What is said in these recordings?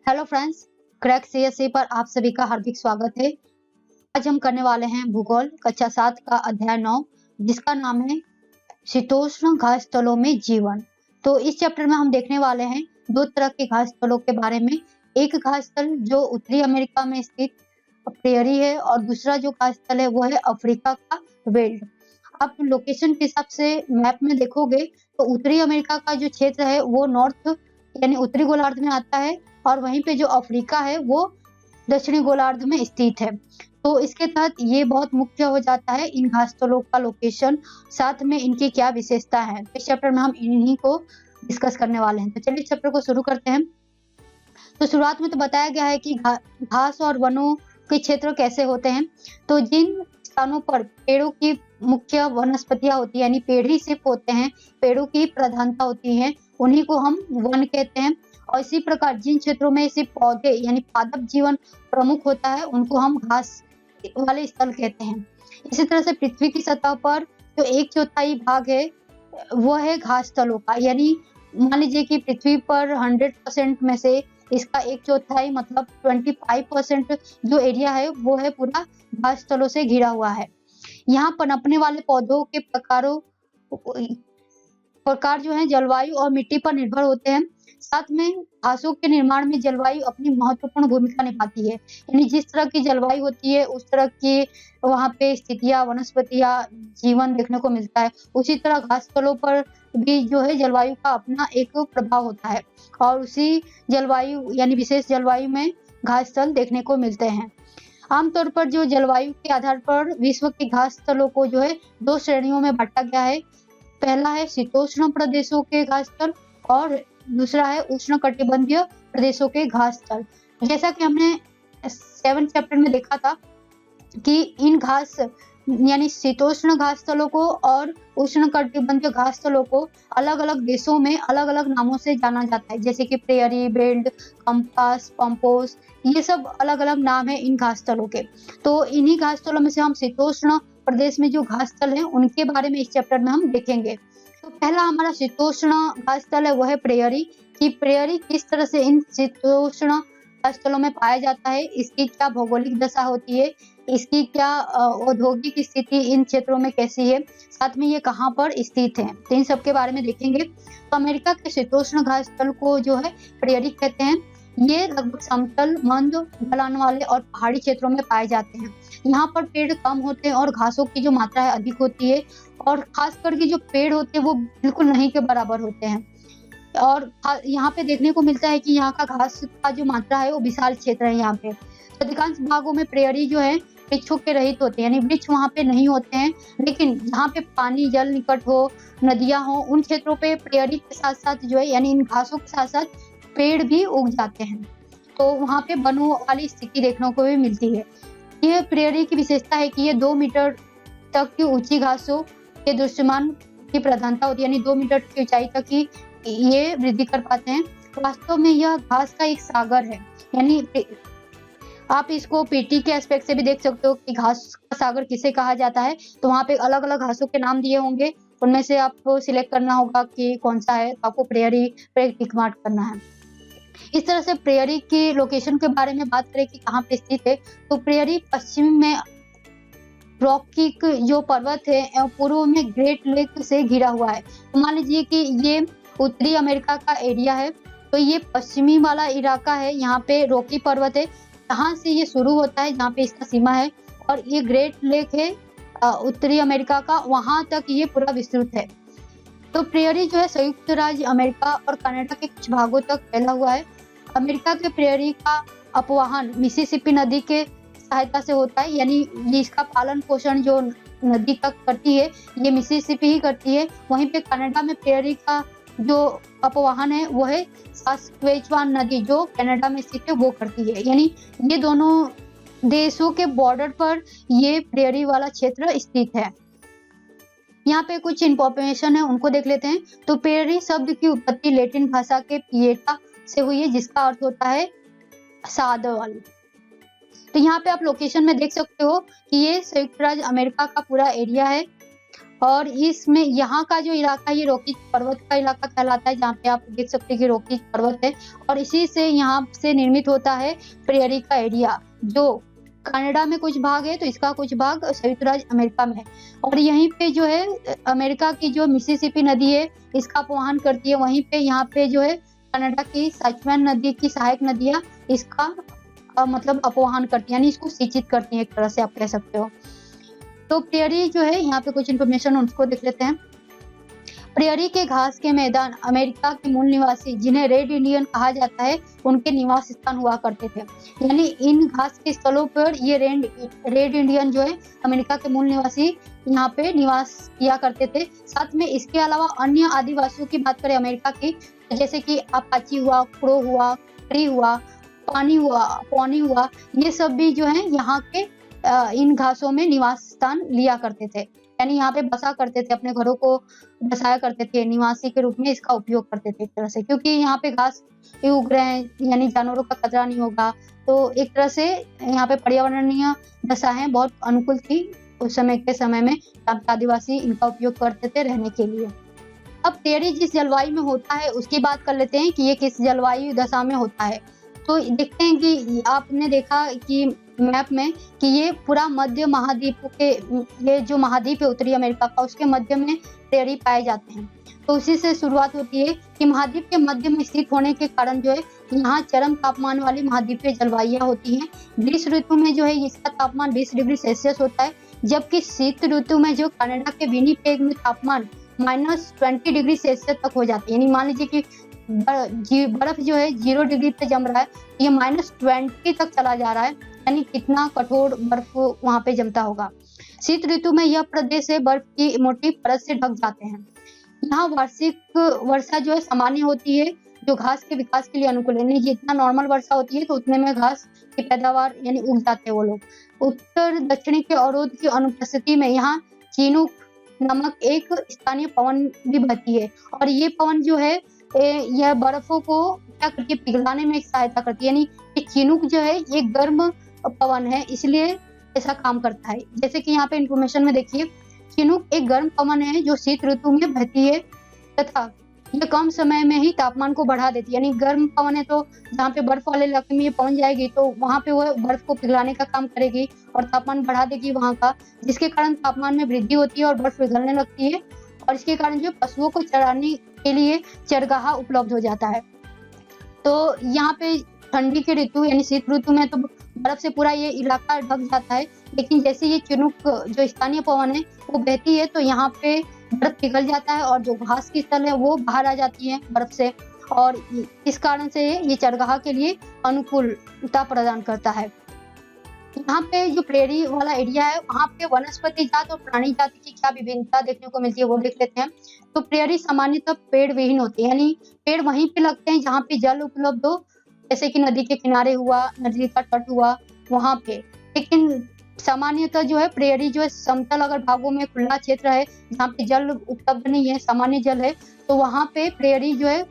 Hello friends, crack CSC पर आप सभी का हार्दिक स्वागत है। आज हम करने वाले हैं भूगोल कक्षा 7 का अध्याय 9, जिसका नाम है शीतोष्ण घास स्थलों में जीवन। तो इस चैप्टर में हम देखने वाले हैं दो तरह के घास स्थलों के बारे में। एक घास स्थल जो उत्तरी अमेरिका में स्थित प्रेयरी है और दूसरा जो घास स्थल है वो है अफ्रीका का वेल्ड। आप लोकेशन के हिसाब से मैप में देखोगे तो उत्तरी अमेरिका का जो क्षेत्र है वो नॉर्थ यानी उत्तरी गोलार्ध में आता है और वहीं पे जो अफ्रीका है वो दक्षिणी गोलार्ध में स्थित है। तो इसके तहत ये बहुत मुख्य हो जाता है इन घास स्थलों का लोकेशन, साथ में इनकी क्या विशेषता है। इस चैप्टर में हम इन्हीं को डिस्कस करने वाले हैं। तो चलिए चैप्टर को शुरू करते हैं। तो शुरुआत में तो बताया गया है कि घास और वनों के क्षेत्र कैसे होते हैं। तो जिन स्थानों पर पेड़ों की मुख्य वनस्पतियां होती है यानी पेड़ ही सिर्फ होते हैं, पेड़ों की प्रधानता होती है, उन्हीं को हम वन कहते हैं। और इसी प्रकार जिन क्षेत्रों में सिर्फ पौधे यानी पादप जीवन प्रमुख होता है उनको हम घास वाले स्थल कहते हैं। इसी तरह से पृथ्वी की सतह पर जो 1/4 भाग है वो है घास स्थलों का, यानी मान लीजिए कि पृथ्वी पर 100% में से इसका 1/4 मतलब 25% जो एरिया है वो है पूरा घास स्थलों से घिरा हुआ है। यहाँ पनपने वाले पौधों के प्रकार जो है जलवायु और मिट्टी पर निर्भर होते हैं। साथ में घासों के निर्माण में जलवायु अपनी महत्वपूर्ण भूमिका निभाती है, यानी जिस तरह की जलवायु होती है उस तरह की वहाँ पे स्थितियां, वनस्पतियां, जीवन देखने को मिलता है। उसी तरह घास स्थलों पर भी जो है जलवायु का अपना एक प्रभाव होता है और उसी जलवायु यानी विशेष जलवायु में घास स्थल देखने को मिलते हैं। आमतौर पर जो जलवायु के आधार पर विश्व के घास स्थलों को जो है 2 श्रेणियों में बांटा गया है। पहला है शीतोष्ण प्रदेशों के घास स्थल और दूसरा है उष्णकटिबंधीय प्रदेशों के घास स्थल। जैसा कि हमने 7 चैप्टर में देखा था कि इन घास यानी शीतोष्ण घास स्थलों को और उष्णकटिबंधीय घास स्थलों को अलग अलग देशों में अलग अलग नामों से जाना जाता है, जैसे कि प्रेयरी, बेल्ट, कंपास, पंपोस, ये सब अलग अलग नाम है इन घास स्थलों के। तो इन्हीं घास स्थलों में से हम शीतोष्ण प्रदेश में जो घास स्थल है उनके बारे में इस चैप्टर में हम देखेंगे। तो पहला हमारा शीतोष्ण घास स्थल है वो है प्रेयरी। कि प्रेयरी किस तरह से इन शीतोष्ण घास स्थलों में पाया जाता है, इसकी क्या भौगोलिक दशा होती है, इसकी क्या औद्योगिक स्थिति इन क्षेत्रों में कैसी है, साथ में ये कहाँ पर स्थित है, तो इन सब के बारे में देखेंगे। तो अमेरिका के शीतोष्ण घास स्थल को जो है प्रेयरी कहते हैं। ये लगभग समतल, मंद ढलान वाले और पहाड़ी क्षेत्रों में पाए जाते हैं। यहाँ पर पेड़ कम होते हैं और घासों की जो मात्रा है अधिक होती है और खास करके जो पेड़ होते हैं वो बिल्कुल नहीं के बराबर होते हैं। और यहाँ पे देखने को मिलता है कि यहाँ का घास का जो मात्रा है वो विशाल क्षेत्र है। यहाँ पे अधिकांश भागों में प्रेयरी जो है वृक्षों के रहित होते हैं, यानी वृक्ष वहाँ पे नहीं होते हैं, लेकिन जहाँ पे पानी जल निकट हो, नदियां हो, उन क्षेत्रों पे प्रेयरी के साथ साथ जो है यानी इन घासों के साथ साथ पेड़ भी उग जाते हैं। तो वहाँ पे वनों वाली स्थिति देखने को भी मिलती है। यह प्रेयरी की विशेषता है कि ये 2 मीटर तक की ऊंची घासों के दृश्यमान की प्रधानता होती है, यानी 2 मीटर की ऊंचाई तक की ये वृद्धि कर पाते हैं। वास्तव में यह घास का एक सागर है, यानी आप इसको पीटी के एस्पेक्ट से भी देख सकते हो कि घास का सागर किसे कहा जाता है। तो वहाँ पे अलग अलग घासों के नाम दिए होंगे, उनमें से आपको सिलेक्ट करना होगा कि कौन सा है, तो आपको प्रेयरी पे टिक मार्क करना है। इस तरह से प्रेयरी की लोकेशन के बारे में बात करें कि कहाँ पे स्थित है, तो प्रेयरी पश्चिम में रॉकी जो पर्वत है, पूर्व में ग्रेट लेक से घिरा हुआ है। तो मान लीजिए कि ये उत्तरी अमेरिका का एरिया है, तो ये पश्चिमी वाला इलाका है, यहाँ पे रॉकी पर्वत है, यहाँ से ये शुरू होता है जहाँ पे इसका सीमा है, और ये ग्रेट लेक है उत्तरी अमेरिका का, वहां तक ये पूरा विस्तृत है। तो प्रेयरी जो है संयुक्त राज्य अमेरिका और कनाडा के कुछ भागों तक फैला हुआ है। अमेरिका के प्रेयरी का अपवाहन मिसिसिपी नदी के सहायता से होता है, यानी इसका पालन पोषण जो नदी तक करती है ये मिसिसिपी ही करती है। वहीं पे कनाडा में प्रेयरी का जो अपवाहन है वो है सास्क्वेचुआन नदी जो कनाडा में स्थित है वो करती है, यानी ये दोनों देशों के बॉर्डर पर ये प्रेयरी वाला क्षेत्र स्थित है। यहाँ पे कुछ इंफॉर्मेशन है उनको देख लेते हैं। तो प्रेयरी शब्द की उत्पत्ति लैटिन भाषा के पिएटा से हुई है, जिसका अर्थ होता है सादवाल। तो यहाँ पे आप लोकेशन में देख सकते हो कि ये संयुक्त राज्य अमेरिका का पूरा एरिया है और इसमें यहाँ का जो इलाका है ये रॉकीज पर्वत का इलाका कहलाता है, जहाँ पे आप देख सकते हैं कि रॉकीज पर्वत है और इसी से यहाँ से निर्मित होता है प्रेयरी का एरिया, जो कनाडा में कुछ भाग है तो इसका कुछ भाग संयुक्त राज्य अमेरिका में है। और यहीं पे जो है अमेरिका की जो मिसिसिपी नदी है इसका अपवहन करती है, वहीं पे यहाँ पे जो है कनाडा की सचमैन नदी की सहायक नदियाँ इसका मतलब अपवहन करती है, यानी इसको सिंचित करती है, एक तरह से आप कह सकते हो। तो प्रेयरी जो है यहाँ पे कुछ इन्फॉर्मेशन उसको देख लेते हैं। प्रेयरी के घास के मैदान अमेरिका के मूल निवासी जिन्हें रेड इंडियन कहा जाता है उनके निवास स्थान हुआ करते थे, यानी इन घास के स्थलों पर ये रेड इंडियन जो है अमेरिका के मूल निवासी यहाँ पे निवास किया करते थे। साथ में इसके अलावा अन्य आदिवासियों की बात करें अमेरिका की, जैसे कि अपाची हुआ, क्रो हुआ, क्री हुआ, पौनी हुआ, ये सब भी जो है यहाँ के इन घासों में निवास स्थान लिया करते थे, यानी यहाँ पे बसा करते थे, अपने घरों को बसाया करते थे, निवासी के रूप में इसका उपयोग करते थे एक तरह से, क्योंकि यहाँ पे घास उग रहे हैं यानी जानवरों का खतरा नहीं होगा। तो एक तरह से यहाँ पे पर्यावरणीय दशाएं बहुत अनुकूल थी उस समय के समय में, आदिवासी इनका उपयोग करते थे रहने के लिए। अब प्रेयरी जिस जलवायु में होता है उसकी बात कर लेते हैं कि ये किस जलवायु दशा में होता है। तो देखते हैं कि आपने देखा कि मैप में कि ये पूरा मध्य महाद्वीप के, ये जो महाद्वीप है उत्तरी अमेरिका का, उसके मध्य में प्रेयरी पाए जाते हैं। तो उसी से शुरुआत होती है कि महाद्वीप के मध्य में स्थित होने के कारण जो है यहाँ चरम तापमान वाली महाद्वीपीय जलवायु होती हैं। ग्रीष्म ऋतु में जो है इसका तापमान 20 डिग्री सेल्सियस होता है, जबकि शीत ऋतु में जो कनाडा के विनिपेग में तापमान -20 डिग्री सेल्सियस तक हो जाती है, यानी मान लीजिए कि बर्फ जो है 0 डिग्री पे जम रहा है, ये -20 तक चला जा रहा है, यानी कितना कठोर बर्फ वहां पे जमता होगा। शीत ऋतु में यह प्रदेश है बर्फ की मोटी परत से ढक जाते हैं। यहाँ वार्षिक वर्षा जो है सामान्य होती है, जो घास के विकास के लिए अनुकूल है, यानी जितना नॉर्मल वर्षा होती है तो उतने में घास की पैदावार यानी उग जाते हैं वो लोग। उत्तर दक्षिणी के अवरोध की अनुपस्थिति में यहाँ चीनूक नामक एक स्थानीय पवन भी बहती है, और ये पवन जो है यह बर्फों को क्या करती है, पिघलाने में सहायता करती है, यानी ये चीनूक जो है ये गर्म पवन है, इसलिए ऐसा काम करता है। जैसे कि यहाँ पे इंफॉर्मेशन में देखिए, चिनूक एक गर्म पवन है जो शीत ऋतु में बहती है तथा ये कम समय में ही तापमान को बढ़ा देती है, यानी गर्म पवन है तो जहाँ पे बर्फ वाले इलाके में ये पहुंच जाएगी तो वहां पे वह बर्फ को पिघलाने का काम करेगी और तापमान बढ़ा देगी वहां का, जिसके कारण तापमान में वृद्धि होती है और बर्फ पिघलने लगती है, और इसके कारण जो पशुओं को चराने के लिए चरगाहा उपलब्ध हो जाता है। तो यहाँ पे ठंडी की ऋतु यानी शीत ऋतु में तो बर्फ से पूरा ये इलाका ढक जाता है, लेकिन जैसे ये चिनूक जो स्थानीय पवन है वो बहती है तो यहाँ पे बर्फ पिघल जाता है और जो घास की स्थल है वो बाहर आ जाती है बर्फ से, और इस कारण से ये चरगाह के लिए अनुकूलता प्रदान करता है। यहाँ पे जो प्रेरी वाला एरिया है वहाँ पे वनस्पति जात और प्राणी जाति की क्या विभिन्नता देखने को मिलती है वो देख लेते हैं। तो प्रेरी सामान्यतः पेड़ विहीन होती है, यानी पेड़ वहीं पे लगते हैं जहाँ पे जल उपलब्ध हो, जैसे कि नदी के किनारे हुआ, नदी का तट हुआ वहां पे। लेकिन सामान्यतः जो है प्रेयरी जो है समतल अगर भागों में खुला क्षेत्र है जहाँ पे जल उपलब्ध नहीं है, सामान्य जल है, तो वहां पे प्रेयरी जो है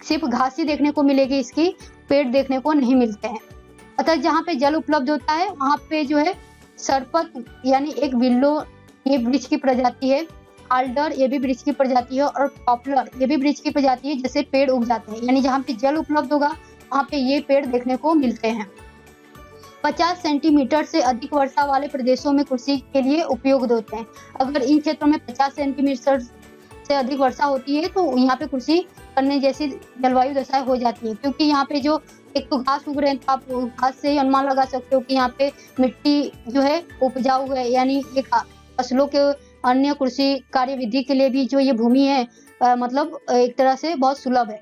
सिर्फ घास ही देखने को मिलेगी, इसकी पेड़ देखने को नहीं मिलते हैं। अतः जहाँ पे जल उपलब्ध होता है वहां पे जो है सरपत यानी एक विल्लो ये वृक्ष की प्रजाति है, आल्डर ये भी वृक्ष की प्रजाति है, और पॉपुलर ये भी वृक्ष की प्रजाति है, जैसे पेड़ उग जाते हैं, यानी जहाँ पे जल उपलब्ध होगा वहाँ पे ये पेड़ देखने को मिलते हैं। 50 सेंटीमीटर से अधिक वर्षा वाले प्रदेशों में कृषि के लिए उपयोग होते हैं। अगर इन क्षेत्रों में 50 सेंटीमीटर से अधिक वर्षा होती है तो यहाँ पे कृषि करने जैसी जलवायु दशाएं हो जाती है, क्योंकि यहाँ पे जो एक तो घास उग रहे हैं तो आप घास से ही अनुमान लगा सकते हो कि यहाँ पे मिट्टी जो है उपजाऊ है, यानी एक फसलों के अन्य कृषि कार्यविधि के लिए भी जो ये भूमि है मतलब एक तरह से बहुत सुलभ है।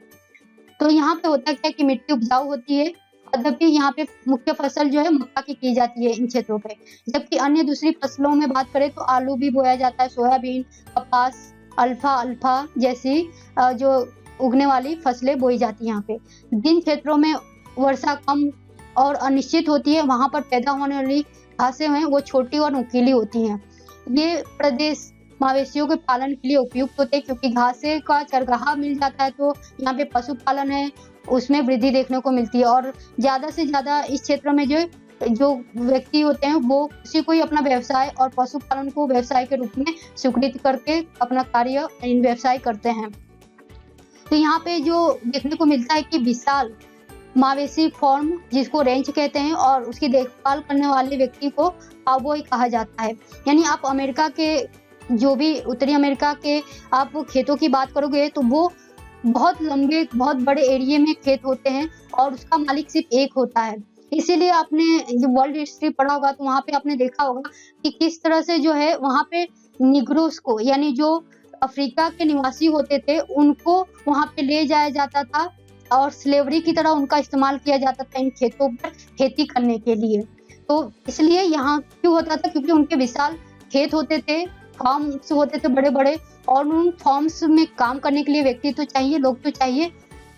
तो यहाँ पे होता क्या कि मिट्टी उपजाऊ होती है, यद्यपि यहाँ पे मुख्य फसल जो है मक्का की जाती है इन क्षेत्रों पे, जबकि अन्य दूसरी फसलों में बात करें तो आलू भी बोया जाता है, सोयाबीन, कपास, अल्फा जैसी जो उगने वाली फसलें बोई जाती है यहाँ पे। जिन क्षेत्रों में वर्षा कम और अनिश्चित होती है वहां पर पैदा होने वाली घासें हैं वो छोटी और नुकीली होती हैं। ये प्रदेश मवेशियों के पालन के लिए उपयुक्त होते हैं, क्योंकि घासे का चरगाहा मिल जाता है तो यहाँ पे पशुपालन है उसमें वृद्धि देखने को मिलती है, और ज्यादा से ज्यादा इस क्षेत्र में जो जो व्यक्ति होते हैं वो किसी को ही अपना व्यवसाय और पशुपालन को व्यवसाय के रूप में स्वीकृत करके अपना कार्य इन व्यवसाय करते हैं। तो यहाँ पे जो देखने को मिलता है कि विशाल मवेशी फार्म जिसको रेंच कहते हैं और उसकी देखभाल करने वाले व्यक्ति को काउबॉय कहा जाता है। यानी आप अमेरिका के जो भी उत्तरी अमेरिका के आप खेतों की बात करोगे तो वो बहुत लंबे बहुत बड़े एरिया में खेत होते हैं और उसका मालिक सिर्फ एक होता है। इसीलिए आपने जो वर्ल्ड हिस्ट्री पढ़ा होगा तो वहाँ पे आपने देखा होगा कि किस तरह से जो है वहाँ पे निग्रोस को यानी जो अफ्रीका के निवासी होते थे उनको वहाँ पे ले जाया जाता था और स्लेवरी की तरह उनका इस्तेमाल किया जाता था इन खेतों पर खेती करने के लिए। तो इसलिए यहाँ क्यों होता था, क्योंकि उनके विशाल खेत होते थे, फार्म्स होते थे बड़े बड़े और उन फार्म्स में काम करने के लिए व्यक्ति तो चाहिए, लोग तो चाहिए।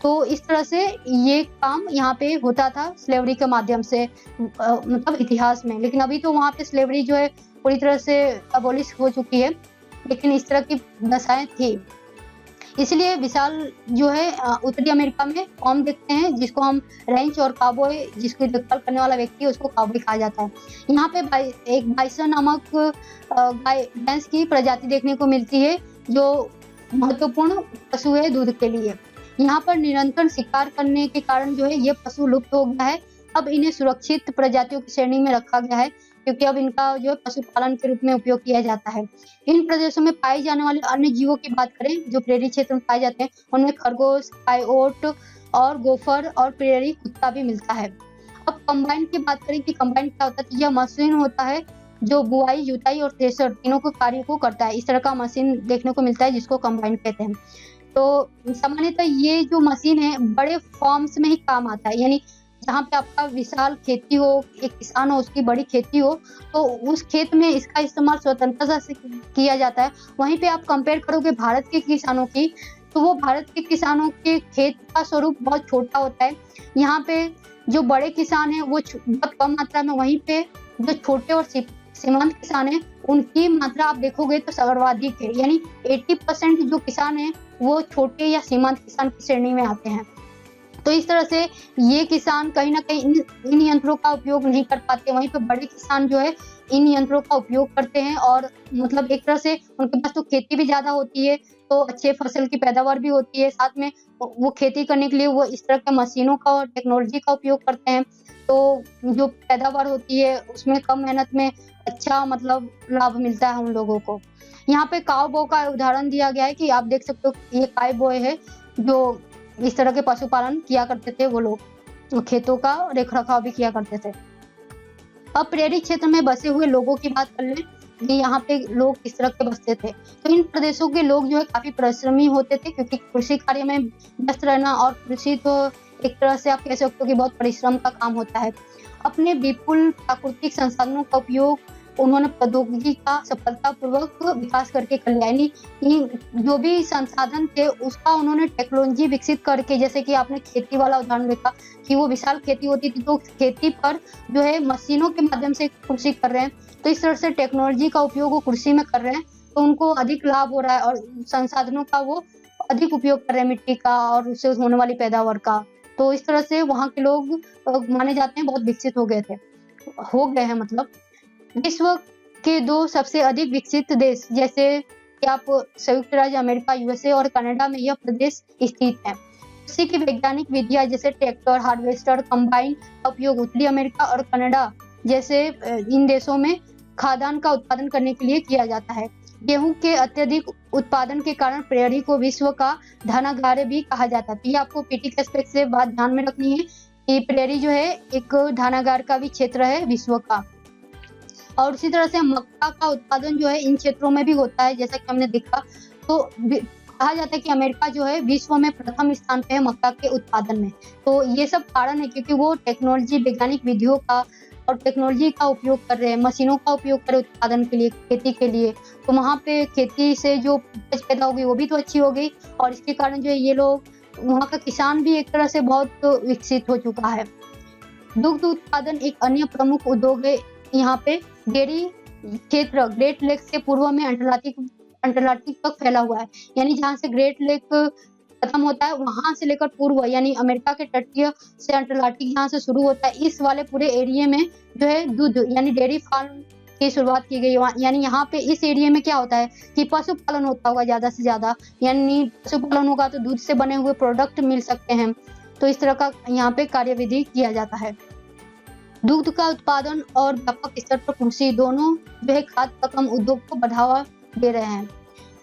तो इस तरह से ये काम यहाँ पे होता था स्लेवरी के माध्यम से मतलब इतिहास में। लेकिन अभी तो वहाँ पे स्लेवरी जो है पूरी तरह से अबॉलिश हो चुकी है, लेकिन इस तरह की दशाएं थी। इसलिए विशाल जो है उत्तरी अमेरिका में फॉर्म देखते हैं जिसको हम रेंच और काउबॉय जिसकी देखभाल करने वाला व्यक्ति है उसको काउबॉय कहा जाता है। यहाँ पे एक बाइसन नामक भैंस की प्रजाति देखने को मिलती है जो महत्वपूर्ण पशु है दूध के लिए। यहाँ पर निरंतर शिकार करने के कारण जो है ये पशु लुप्त हो गया है। अब इन्हें सुरक्षित प्रजातियों की श्रेणी में रखा गया है क्योंकि अब इनका जो है पशुपालन के रूप में उपयोग किया जाता है। इन प्रदेशों में पाए जाने वाले अन्य जीवों की बात करें जो प्रेरी क्षेत्र में पाए जाते हैं उनमें खरगोश, कायोट और गोफर और प्रेरी कुत्ता भी मिलता है। अब कंबाइन की बात करें कि कंबाइन क्या होता है, यह मशीन होता है जो बुआई, जुताई और थ्रेशर तीनों को कार्यों को करता है। इस तरह का मशीन देखने को मिलता है जिसको कंबाइन कहते हैं। तो सामान्यतः ये जो मशीन है बड़े फार्म्स में ही काम आता है, यानी जहाँ पे आपका विशाल खेती हो, एक किसान हो उसकी बड़ी खेती हो तो उस खेत में इसका इस्तेमाल स्वतंत्रता से किया जाता है। वहीं पे आप कंपेयर करोगे भारत के किसानों की तो वो भारत के किसानों के खेत का स्वरूप बहुत छोटा होता है। यहाँ पे जो बड़े किसान हैं वो बहुत कम मात्रा में, वहीं पे जो छोटे और सीमांत किसान हैं उनकी मात्रा आप देखोगे तो सर्वाधिक है, यानी 80% जो किसान हैं वो छोटे या सीमांत किसान की श्रेणी में आते हैं। तो इस तरह से ये किसान कहीं ना कहीं इन यंत्रों का उपयोग नहीं कर पाते, वहीं पे बड़े किसान जो है इन यंत्रों का उपयोग करते हैं और मतलब एक तरह से उनके पास तो खेती भी ज्यादा होती है तो अच्छे फसल की पैदावार भी होती है, साथ में वो खेती करने के लिए वो इस तरह के मशीनों का और टेक्नोलॉजी का उपयोग करते हैं तो जो पैदावार होती है उसमें कम मेहनत में अच्छा मतलब लाभ मिलता है उन लोगों को। यहाँ पे काउबॉय का उदाहरण दिया गया है कि आप देख सकते हो ये काउबॉय है जो इस तरह के पशुपालन किया करते थे, वो लोग खेतों का रखरखाव भी किया करते थे। अब प्रेरी क्षेत्र में बसे हुए लोगों की बात कर लें कि यहाँ पे लोग किस तरह के बसते थे। तो इन प्रदेशों के लोग जो है काफी परिश्रमी होते थे क्योंकि कृषि कार्य में व्यस्त रहना और कृषि तो एक तरह से आप कह सकते हो कि बहुत परिश्रम का काम होता है। अपने विपुल प्राकृतिक संसाधनों का उपयोग उन्होंने प्रौद्योगिकी का सफलतापूर्वक विकास करके कर लिया, यानी जो भी संसाधन थे उसका उन्होंने टेक्नोलॉजी विकसित करके, जैसे कि आपने खेती वाला उदाहरण देखा कि वो विशाल खेती होती थी तो खेती पर जो है मशीनों के माध्यम से कृषि कर रहे हैं, तो इस तरह से टेक्नोलॉजी का उपयोग वो कृषि में कर रहे हैं तो उनको अधिक लाभ हो रहा है और संसाधनों का वो अधिक उपयोग कर रहे हैं, मिट्टी का और उससे होने वाली पैदावार का। तो इस तरह से वहाँ के लोग माने जाते हैं बहुत विकसित हो गए हैं। मतलब विश्व के 2 सबसे अधिक विकसित देश जैसे कि आप संयुक्त राज्य अमेरिका, यूएसए और कनाडा में यह प्रदेश स्थित है। कृषि की वैज्ञानिक विधियां जैसे ट्रैक्टर, हार्वेस्टर, कंबाइन का उपयोग उत्तरी अमेरिका और कनाडा जैसे इन देशों में खाद्यान्न का उत्पादन करने के लिए किया जाता है। गेहूं के अत्यधिक उत्पादन के कारण प्रेरी को विश्व का धनागार भी कहा जाता है। ये आपको पीटी के एस्पेक्ट से बात ध्यान में रखनी है कि प्रेरी जो है एक धनागार का भी क्षेत्र है विश्व का। और उसी तरह से मक्का का उत्पादन जो है इन क्षेत्रों में भी होता है, जैसा कि हमने देखा। तो कहा जाता है कि अमेरिका जो है विश्व में प्रथम स्थान पे है मक्का के उत्पादन में। तो ये सब कारण है क्योंकि वो टेक्नोलॉजी, वैज्ञानिक विधियों का और टेक्नोलॉजी का उपयोग कर रहे हैं, मशीनों का उपयोग कर रहे हैं उत्पादन के लिए, खेती के लिए। तो वहाँ पे खेती से जो उपज पैदा होगी वो भी तो अच्छी हो गई और इसके कारण जो है ये लोग, वहाँ का किसान भी एक तरह से बहुत विकसित हो चुका है। दुग्ध उत्पादन एक अन्य प्रमुख उद्योग है। यहाँ पे डेयरी क्षेत्र ग्रेट लेक से पूर्व में अंटार्कटिक तक फैला हुआ है, यानी जहाँ से ग्रेट लेक खत्म होता है, वहां से लेकर पूर्व यानी अमेरिका के तटीय से अटलांटिक यहाँ से शुरू होता है, इस वाले पूरे एरिया में जो है दूध यानी डेयरी फार्म की शुरुआत की गई। यानी यहाँ पे इस एरिया में क्या होता है कि पशुपालन होता होगा ज्यादा से ज्यादा, यानी पशुपालन होगा तो दूध से बने हुए प्रोडक्ट मिल सकते हैं। तो इस तरह का यहाँ पे कार्यविधि किया जाता है। दूध का उत्पादन और व्यापक स्तर पर कृषि दोनों जो है खाद्य पकम उद्योग को बढ़ावा दे रहे हैं।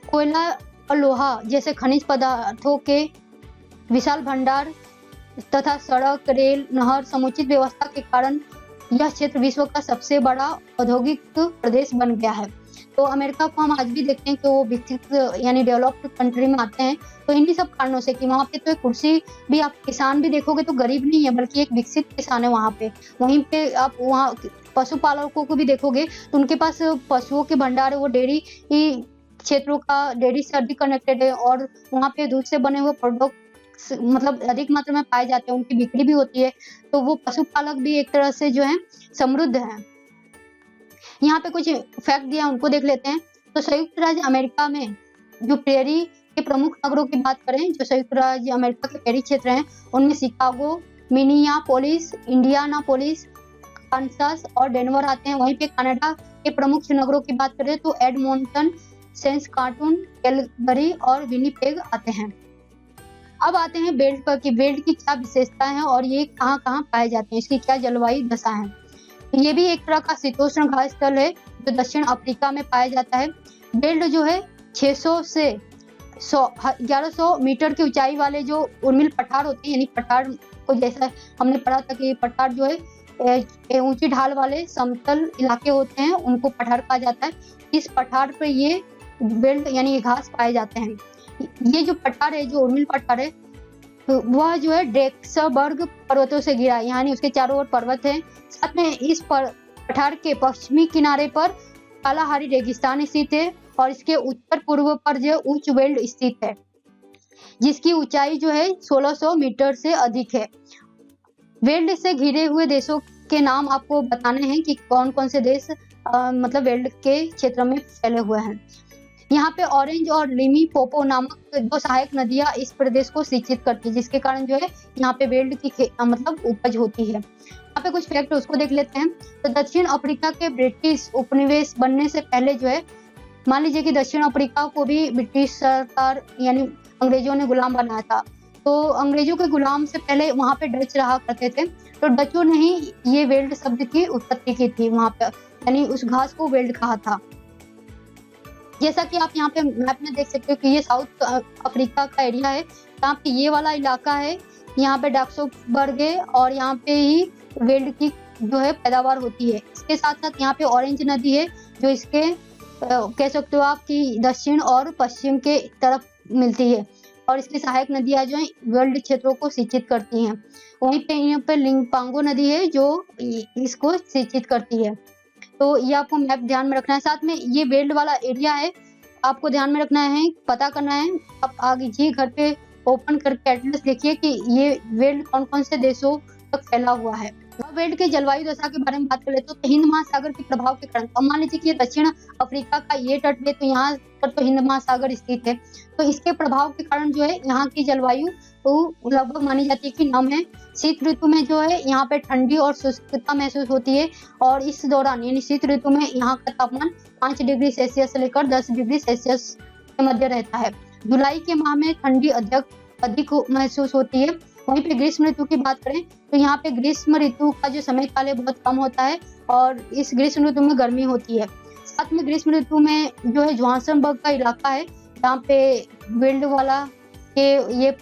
कोयला और लोहा जैसे खनिज पदार्थों के विशाल भंडार तथा सड़क, रेल, नहर समुचित व्यवस्था के कारण यह क्षेत्र विश्व का सबसे बड़ा औद्योगिक प्रदेश बन गया है। तो अमेरिका को हम आज भी देखते हैं कि वो विकसित यानी डेवलप्ड कंट्री में आते हैं, तो इन्हीं सब कारणों से कि वहाँ पे तो कृषि भी, आप किसान भी देखोगे तो गरीब नहीं है बल्कि एक विकसित किसान है वहाँ पे। वहीं पे आप वहाँ पशुपालकों को भी देखोगे तो उनके पास पशुओं के भंडार है, वो डेयरी क्षेत्रों का डेयरी से अधिक कनेक्टेड है और वहाँ पे दूध से बने हुए प्रोडक्ट मतलब अधिक मात्रा में पाए जाते हैं, उनकी बिक्री भी होती है। तो वो पशुपालक भी एक तरह से जो है समृद्ध है। यहाँ पे कुछ फैक्ट दिया उनको देख लेते हैं। तो संयुक्त राज्य अमेरिका में जो प्रेरी के प्रमुख नगरों की बात करें, जो संयुक्त राज्य अमेरिका के प्रेरी क्षेत्र हैं उनमें शिकागो, मिनियापोलिस, इंडियानापोलिस, कांसास और डेनवर आते हैं। वहीं पे कनाडा के प्रमुख नगरों की बात करें तो एडमोंटन, सेंस कार्टून, कैलगरी और विनिपेग आते हैं। अब आते हैं बेल्ट पर कि बेल्ट की क्या विशेषताएं हैं और ये कहाँ कहाँ पाए जाते हैं, इसकी क्या जलवायु दशा है। ये भी एक तरह का शीतोष्ण घास स्थल है जो दक्षिण अफ्रीका में पाया जाता है। बेल्ट जो है 600 से 1100 मीटर की ऊंचाई वाले जो उर्मिल पठार होते हैं, यानी पठार को जैसा हमने पढ़ा था कि पठार जो है ऊंची ढाल वाले समतल इलाके होते हैं, उनको पठार कहा जाता है। इस पठार पर ये बेल्ट यानी ये घास पाए जाते हैं। ये जो पठार है, जो उर्मिल पठार है, वह जो है ड्रेक्सबर्ग पर्वतों से घिरा है, यानी उसके चारों ओर पर्वत है। साथ में इस पठार के पश्चिमी किनारे पर कालाहारी रेगिस्तान स्थित है और इसके उत्तर पूर्व पर जो उच्च बेल्ट स्थित है जिसकी ऊंचाई जो है 1600 मीटर से अधिक है। बेल्ट से घिरे हुए देशों के नाम आपको बताने हैं कि कौन कौन से देश मतलब बेल्ट के क्षेत्र में फैले हुए हैं। यहाँ पे ऑरेंज और लिमिपोपो नामक दो सहायक नदियां इस प्रदेश को सिंचित करती है, जिसके कारण जो है यहाँ पे बेल्ट की मतलब उपज होती है। यहाँ पे कुछ फैक्ट उसको देख लेते हैं। तो दक्षिण अफ्रीका के ब्रिटिश उपनिवेश बनने से पहले जो है, मान लीजिए कि दक्षिण अफ्रीका को भी ब्रिटिश सरकार यानी अंग्रेजों ने गुलाम बनाया था, तो अंग्रेजों के गुलाम से पहले वहाँ पे डच रहा करते थे। तो डचों ने ही ये वेल्ड शब्द की उत्पत्ति की थी वहाँ पे, यानी उस घास को वेल्ड कहा था। जैसा कि आप यहाँ पे मैप में देख सकते हो कि ये साउथ अफ्रीका का एरिया है, यहाँ पे ये वाला इलाका है, यहाँ पे डैक्सबर्ग है और यहाँ पे ही वेल्ड की जो है पैदावार होती है। इसके साथ साथ यहाँ पे ऑरेंज नदी है जो इसके कह सकते हो आप कि दक्षिण और पश्चिम के तरफ मिलती है और इसकी सहायक नदियां जो है वेल्ड क्षेत्रों को सिंचित करती हैं। वहीं पे यहाँ पे लिंगपांगो नदी है जो इसको सिंचित करती है। तो ये आपको मैप ध्यान में रखना है। साथ में ये वेल्ड वाला एरिया है, आपको ध्यान में रखना है, पता करना है। आप आगे जी घर पे ओपन करके एटलस देखिए कि ये वेल्ड कौन कौन से देशों तक फैला हुआ है। वेल्ड के जलवायु दशा के बारे में बात कर ले तो हिंद महासागर के प्रभाव के कारण, अब मान लीजिए कि दक्षिण अफ्रीका का ये तट है तो यहाँ पर तो हिंद महासागर स्थित है, तो इसके प्रभाव के कारण जो है यहाँ की जलवायु तो लगभग मानी जाती है कि नम है। शीत ऋतु में जो है यहाँ पे ठंडी और शुष्कता महसूस होती है और इस दौरान यानी शीत ऋतु में यहाँ का तापमान 5 डिग्री सेल्सियस से लेकर 10 डिग्री सेल्सियस के मध्य रहता है। जुलाई के माह में ठंडी अधिक महसूस होती है। वहीं पे ग्रीष्म ऋतु की बात करें तो यहाँ पे ग्रीष्म ऋतु का जो समय काल है बहुत कम होता है और इस ग्रीष्म ऋतु में गर्मी होती है। साथ में ग्रीष्म ऋतु में जो है जोहान्सबर्ग का इलाका है जहाँ पे वेल्ड वाला के ये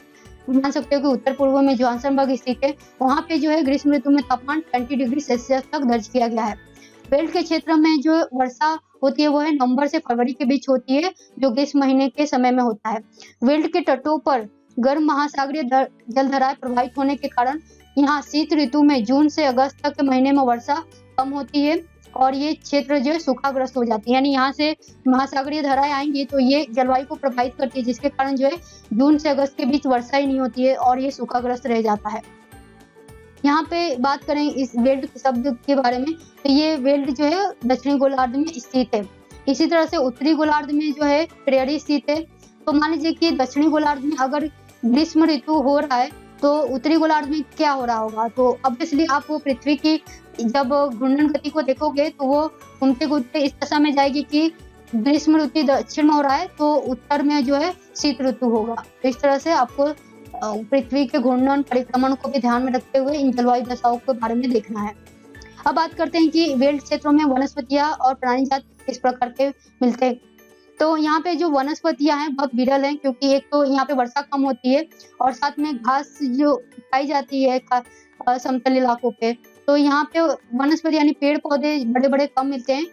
मान सकते हो कि उत्तर पूर्व में जोहान्सबर्ग स्थित है। वहाँ पे जो है ग्रीष्म ऋतु में तापमान 20 डिग्री सेल्सियस तक दर्ज किया गया है। वेल्ड के क्षेत्र में जो वर्षा होती है वो है नवंबर से फरवरी के बीच होती है जो ग्रीष्म महीने के समय में होता है। वेल्ड के तटों पर गर्म महासागरीय जलधाराएं प्रभावित होने के कारण यहाँ शीत ऋतु में जून से अगस्त तक के महीने में वर्षा कम होती है और ये क्षेत्र जो है सूखाग्रस्त हो जाती है। यानी यहाँ से महासागरीय धाराएं आएंगी तो ये जलवायु को प्रभावित करती है जिसके कारण जो है जून से अगस्त के बीच वर्षा ही नहीं होती है और ये सूखाग्रस्त रह जाता है। यहाँ पे बात करें इस वेल्ड शब्द के बारे में तो ये वेल्ड जो है दक्षिणी गोलार्ध में स्थित है। इसी तरह से उत्तरी गोलार्ध में जो है प्रेरी स्थित है। तो मान लीजिए कि दक्षिणी गोलार्ध में अगर ग्रीष्म ऋतु हो रहा है तो उत्तरी गोलार्ध में क्या हो रहा होगा? तो ऑब्वियसली आप वो पृथ्वी की जब घूर्णन गति को देखोगे तो वो घूमते-घूमते इस दिशा में जाएगी कि ग्रीष्म ऋतु दक्षिण में हो रहा है तो उत्तर में जो है शीत ऋतु होगा। तो इस तरह से आपको पृथ्वी के घूर्णन परिक्रमण को भी ध्यान में रखते हुए इन जलवायु दशाओं के बारे में देखना है। अब बात करते हैं कि बेल्ट क्षेत्रों में वनस्पतियां और प्राणी जात किस प्रकार के मिलते हैं। तो यहाँ पे जो वनस्पतियां हैं बहुत विरल हैं, क्योंकि एक तो यहाँ पे वर्षा कम होती है और साथ में घास जो पाई जाती है समतल इलाकों पे, तो यहाँ पे वनस्पति यानी पेड़ पौधे बड़े बड़े कम मिलते हैं।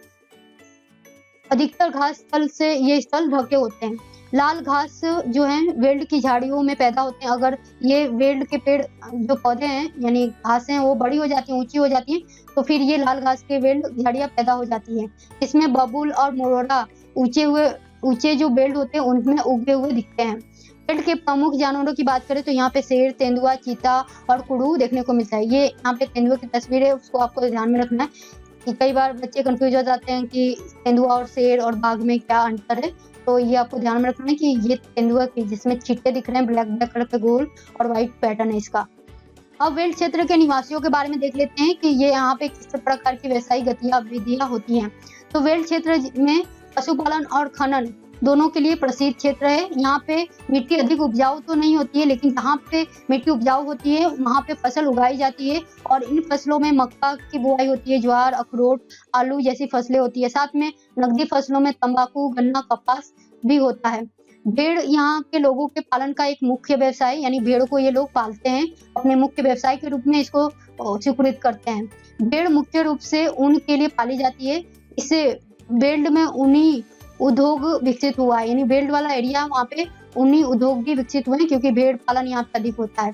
अधिकतर घास स्थल से ये स्थल ढके होते हैं। लाल घास जो है वेल्ड की झाड़ियों में पैदा होते हैं। अगर ये वेल्ड के पेड़ जो पौधे हैं यानी घासें वो बड़ी हो जाती हैं, ऊंची हो जाती हैं, तो फिर ये लाल घास के वेल्ड झाड़ियां पैदा हो जाती हैं। इसमें बबूल और मोरोरा ऊंचे जो बेल्ट होते हैं उनमें उगे हुए दिखते हैं। बेल्ट के प्रमुख जानवरों की बात करें तो यहाँ पे शेर, तेंदुआ, चीता और कुड़ू देखने को मिलता है। ये यहाँ पे तेंदुआ की तस्वीर है, उसको आपको ध्यान में रखना है कि कई बार बच्चे कंफ्यूज हो जाते हैं कि तेंदुआ और शेर और बाघ में क्या अंतर है। तो ये आपको ध्यान में रखना है कि ये तेंदुआ की जिसमें छिट्टे दिख रहे हैं ब्लैक ब्लैक कलर के गोल और व्हाइट पैटर्न है इसका। अब वेल्ड क्षेत्र के निवासियों के बारे में देख लेते हैं कि ये यहाँ पे किस प्रकार की व्यवसायिक गतिविधियां होती हैं। तो वेल्ड क्षेत्र में पशुपालन और खनन दोनों के लिए प्रसिद्ध क्षेत्र है। यहाँ पे मिट्टी अधिक उपजाऊ तो नहीं होती है, लेकिन जहाँ पे मिट्टी उपजाऊ होती है वहाँ पे फसल उगाई जाती है और इन फसलों में मक्का की बुआई होती है, ज्वार, अखरोट, आलू जैसी फसलें होती है। साथ में नकदी फसलों में तंबाकू, गन्ना, कपास भी होता है। भेड़ यहाँ के लोगों के पालन का एक मुख्य व्यवसाय, यानी भेड़ को ये लोग पालते हैं, अपने मुख्य व्यवसाय के रूप में इसको स्वीकृत करते हैं। भेड़ मुख्य रूप से ऊन के लिए पाली जाती है। इससे बेल्ट में ऊनी उद्योग विकसित हुआ है, यानी बेल्ट वाला एरिया वहाँ पे ऊनी उद्योग भी विकसित हुए हैं क्योंकि भेड़ पालन यहाँ पे अधिक होता है।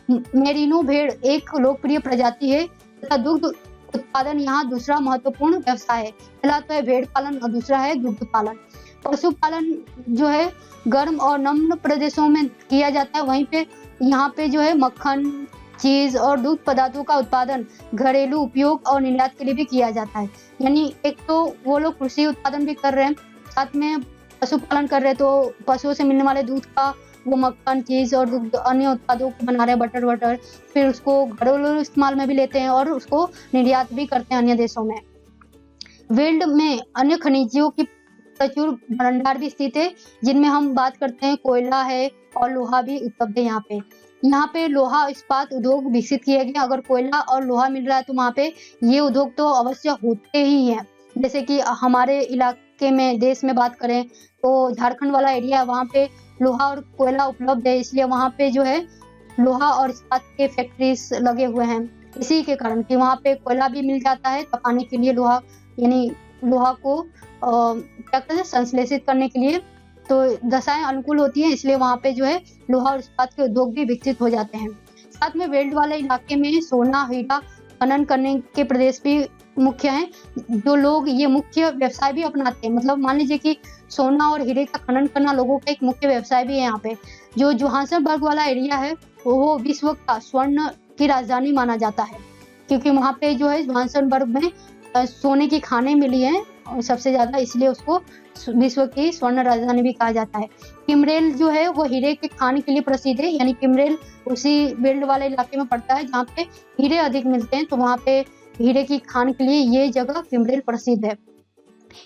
मेरिनो भेड़ एक लोकप्रिय प्रजाति है तथा दुग्ध उत्पादन यहाँ दूसरा महत्वपूर्ण व्यवसाय है। पहला तो है भेड़ पालन और दूसरा है दुग्ध पालन। पशुपालन जो है गर्म और नम्र प्रदेशों में किया जाता है, वहीं पे यहाँ पे जो है मक्खन, चीज और दूध पदार्थों का उत्पादन घरेलू उपयोग और निर्यात के लिए भी किया जाता है। यानी एक तो वो लोग कृषि उत्पादन भी कर रहे हैं, साथ में पशुपालन कर रहे हैं, तो पशुओं से मिलने वाले दूध का वो मक्खन, चीज और दूध अन्य उत्पादों को बना रहे हैं, बटर, फिर उसको घरेलू इस्तेमाल में भी लेते हैं और उसको निर्यात भी करते हैं अन्य देशों में। वेल्ड में अन्य खनिजों की प्रचुर भंडार भी स्थित है, जिनमें हम बात करते हैं कोयला है और लोहा भी उपलब्ध है। यहाँ पे लोहा इस्पात उद्योग विकसित किया गया। अगर कोयला और लोहा मिल रहा है तो वहाँ पे ये उद्योग तो अवश्य होते ही हैं। जैसे कि हमारे इलाके में, देश में बात करें तो झारखंड वाला एरिया, वहाँ पे लोहा और कोयला उपलब्ध है, इसलिए वहाँ पे जो है लोहा और इस्पात के फैक्ट्रीज लगे हुए हैं। इसी के कारण कि वहाँ पे कोयला भी मिल जाता है तपाने के लिए, लोहा यानी लोहा को क्या कहते हैं संश्लेषित करने के लिए, तो दशाएं अनुकूल होती हैं, इसलिए वहाँ पे जो है लोहा और इस्पात के उद्योग भी विकसित हो जाते हैं। साथ में वेल्ड वाले इलाके में सोना, हीरा खनन करने के प्रदेश भी मुख्य हैं। जो लोग ये मुख्य व्यवसाय भी अपनाते हैं, मतलब मान लीजिए कि सोना और हीरे का खनन करना लोगों का एक मुख्य व्यवसाय भी है। यहाँ पे जो जोहान्सबर्ग वाला एरिया है वो विश्व का स्वर्ण की राजधानी माना जाता है, क्योंकि वहाँ पे जो है जोहान्सबर्ग में सोने की खानें मिली हैं और सबसे ज्यादा, इसलिए उसको विश्व की स्वर्ण राजधानी भी कहा जाता है। किमरेल जो है वो हीरे के खान के लिए प्रसिद्ध है, यानी किमरेल उसी बेल्ट वाले इलाके में पड़ता है जहाँ पे हीरे अधिक मिलते हैं, तो वहाँ पे हीरे की खान के लिए ये जगह किमरेल प्रसिद्ध है।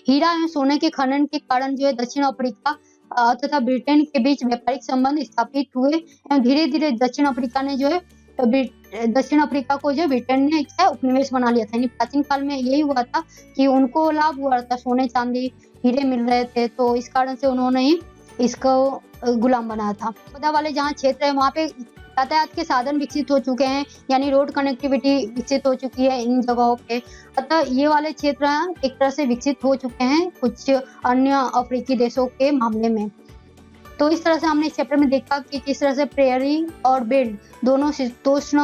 हीरा एवं सोने के खनन के कारण जो है दक्षिण अफ्रीका तथा ब्रिटेन के बीच व्यापारिक संबंध स्थापित हुए एवं धीरे धीरे दक्षिण अफ्रीका ने जो है दक्षिण अफ्रीका को जो ब्रिटेन ने क्या उपनिवेश बना लिया था। यानी प्राचीन काल में यही हुआ था कि उनको लाभ हुआ था, सोने चांदी हीरे मिल रहे थे, तो इस कारण से उन्होंने ही इसको गुलाम बनाया था। पौधा वाले जहाँ क्षेत्र है वहाँ पे यातायात के साधन विकसित हो चुके हैं, यानी रोड कनेक्टिविटी विकसित हो चुकी है इन जगहों पे, अतः ये वाले क्षेत्र एक तरह से विकसित हो चुके हैं कुछ अन्य अफ्रीकी देशों के मामले में। तो इस तरह से हमने इस चैप्टर में देखा कि किस तरह से प्रेयरी और बेल्ट दोनों शीतोष्ण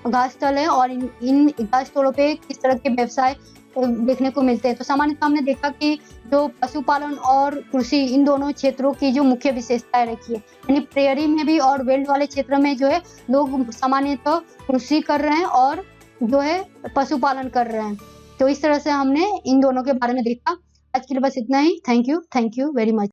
घास स्थल है और इन घास स्थलों पे किस तरह के व्यवसाय देखने को मिलते हैं। तो सामान्यतः हमने देखा कि जो पशुपालन और कृषि इन दोनों क्षेत्रों की जो मुख्य विशेषताएं रखी है, यानी प्रेयरी में भी और वेल्ड वाले क्षेत्र में जो है लोग सामान्यतः कृषि कर रहे हैं और जो है पशुपालन कर रहे हैं। तो इस तरह से हमने इन दोनों के बारे में देखा। आज के लिए बस इतना ही। Thank you very much.